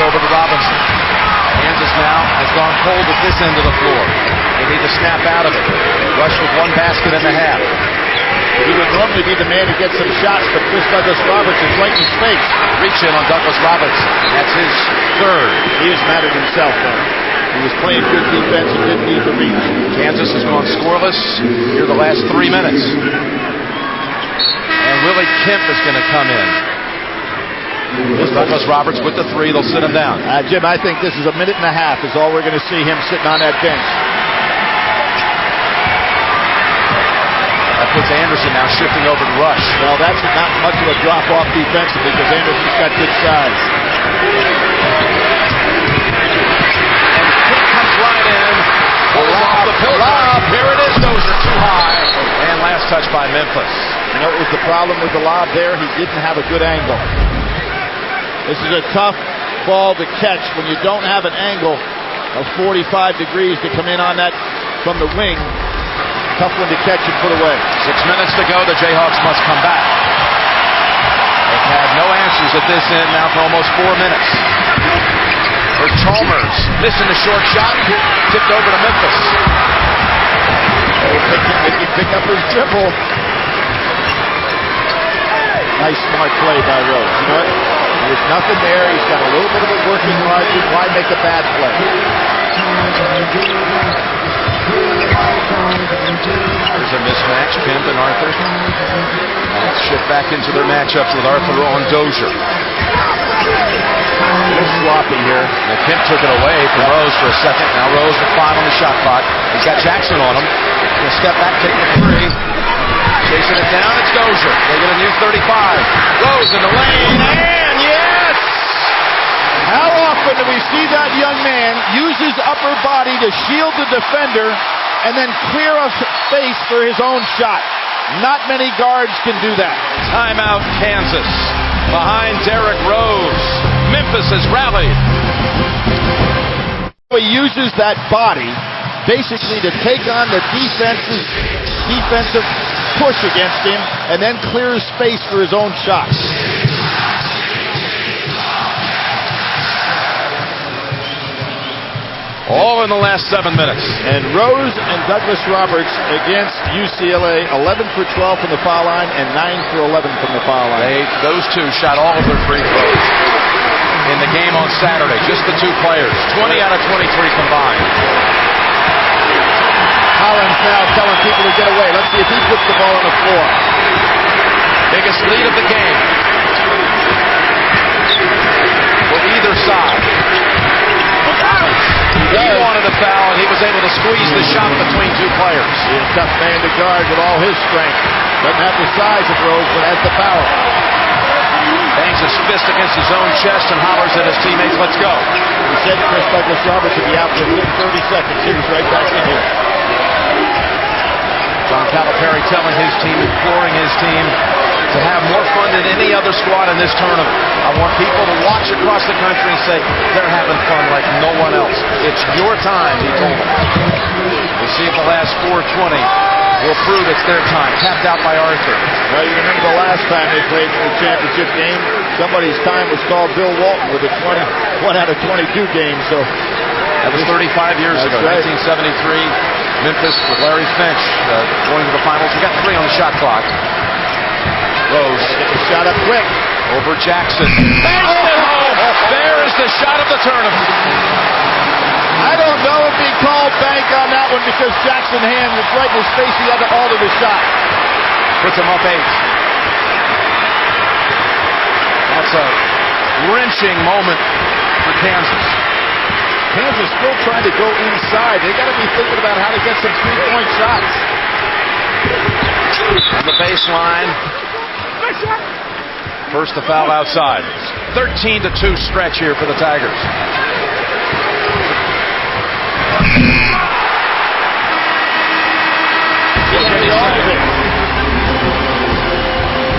over to Robinson. Kansas now has gone cold at this end of the floor. They need to snap out of it. Rush with one basket and a half. He would normally be the man to get some shots, but Chris Douglas-Roberts is right in his face. Reach in on Douglas-Roberts. That's his third. He is mad at himself, though. He was playing good defense and didn't need the reach. Kansas has gone scoreless here the last 3 minutes. And Willie Kemp is going to come in. Douglas-Roberts with the three. They'll sit him down. Jim, I think this is a minute and a half is all we're going to see him sitting on that bench. That puts Anderson now shifting over to Rush. Well, that's not much of a drop-off defensively because Anderson's got good size. And Kemp comes right in. Lob. Here it is. Those are too high. And last touch by Memphis. You know what was the problem with the lob there? He didn't have a good angle. This is a tough ball to catch when you don't have an angle of 45 degrees to come in on that from the wing. Tough one to catch and put away. 6 minutes to go. The Jayhawks must come back. They've had no answers at this end now for almost 4 minutes. For Chalmers, missing the short shot, tipped over to Memphis. He picked up his dribble. Nice smart play by Rose. You know what? There's nothing there. He's got a little bit of a working margin. Why make a bad play? There's a mismatch, Kemp and Arthur. And shift back into their matchups with Arthur on Dozier. A little sloppy here. Now Kemp took it away from Rose for a second. Now Rose with 5 on the shot clock. He's got Jackson on him. He'll step back, take the three. Chasing it down, it's Dozier. They get a new 35. Rose in the lane, and yes! How often do we see that young man use his upper body to shield the defender and then clear a space for his own shot? Not many guards can do that. Timeout, Kansas. Behind Derrick Rose. Memphis has rallied. He uses that body basically to take on the defensive push against him and then clears space for his own shot. All in the last 7 minutes. And Rose and Douglas-Roberts against UCLA, 11 for 12 from the foul line and 9 for 11 from the foul line. Those two shot all of their free throws in the game on Saturday. Just the two players. 20 out of 23 combined. Collins now telling people to get away. Let's see if he puts the ball on the floor. Biggest lead of the game for either side. He wanted a foul, and he was able to squeeze the shot between two players. He's a tough man to guard with all his strength. Doesn't have the size of Rose, but has the power. Bangs his fist against his own chest and hollers at his teammates, let's go. He said Chris Douglas-Roberts would be out for 30 seconds. He was right back in here. John Calipari telling his team, imploring his team to have more fun than any other squad in this tournament. I want people to watch across the country and say they're having fun like no one else. It's your time, he told them. We'll see if the last 4:20 will prove it's their time. Tapped out by Arthur. Well, you remember the last time they played in the championship game, somebody's time was called Bill Walton with a 21 out of 22 game. So that was 35 years ago, right. 1973. Memphis with Larry Finch going to the finals. We got 3 on the shot clock. Rose. Get the shot up quick. Over Jackson. Banks it home. There is the shot of the tournament. I don't know if he called bank on that one because Jackson's hand was right in his face. He had to alter the shot. Puts him up 8. That's a wrenching moment for Kansas. Kansas still trying to go inside. They got to be thinking about how to get some 3-point shots. On the baseline. First the foul outside. 13-2 stretch here for the Tigers.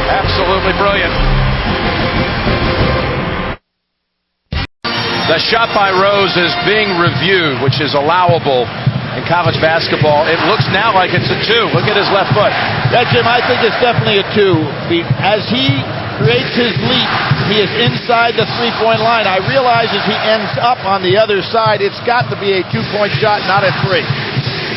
Absolutely brilliant. The shot by Rose is being reviewed, which is allowable in college basketball. It looks now like it's a 2. Look at his left foot. Yeah, Jim, I think it's definitely a 2. As he creates his leap. He is inside the three-point line. I realize as he ends up on the other side, it's got to be a two-point shot, not a three.